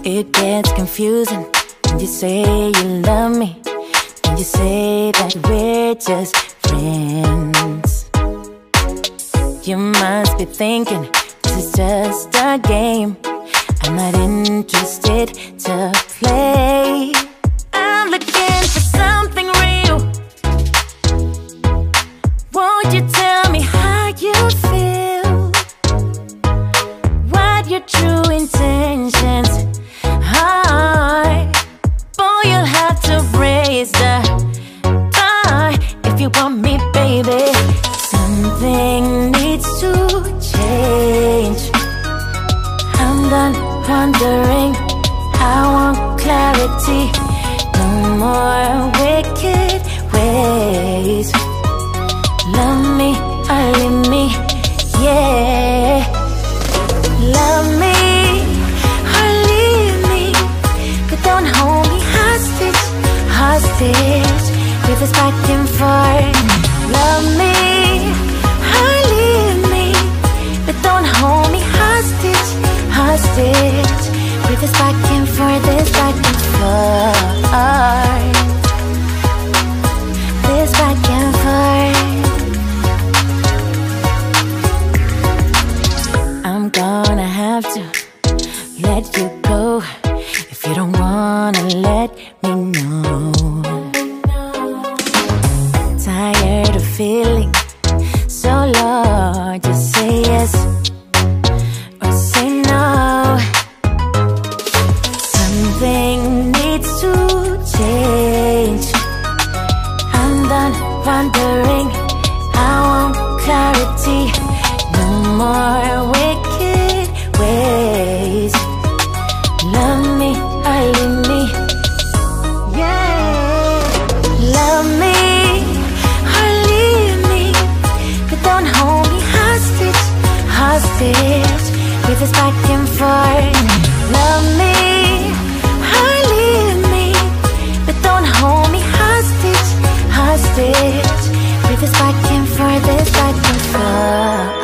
It gets confusing when you say you love me, when you say that we're just friends. You must be thinking this is just a game. I'm not interested to play. I'm looking for something real. Won't you tell me how you feel? What your true intentions are? Boy, you'll have to raise the bar if you want me, baby. Something needs to change. I'm done wondering, I want clarity. No more wicked ways. Love me or leave me, yeah. Love me or leave me, but don't hold me hostage, hostage with this back and forth. Love me or leave me, but don't hold me hostage, hostage with this back and forth, this back and forth, this back and forth. I'm gonna have to let you go if you don't wanna let me know. Tired of feeling so low, just say yes or say no. Something needs to change. I'm done wondering, I want clarity. No more wicked ways. Love me or leave me, yeah. Love me or leave me, but don't hold me hostage, hostage with this back and forth. Love me or leave me, but don't hold me hostage, hostage with this back and forth, this back and forth.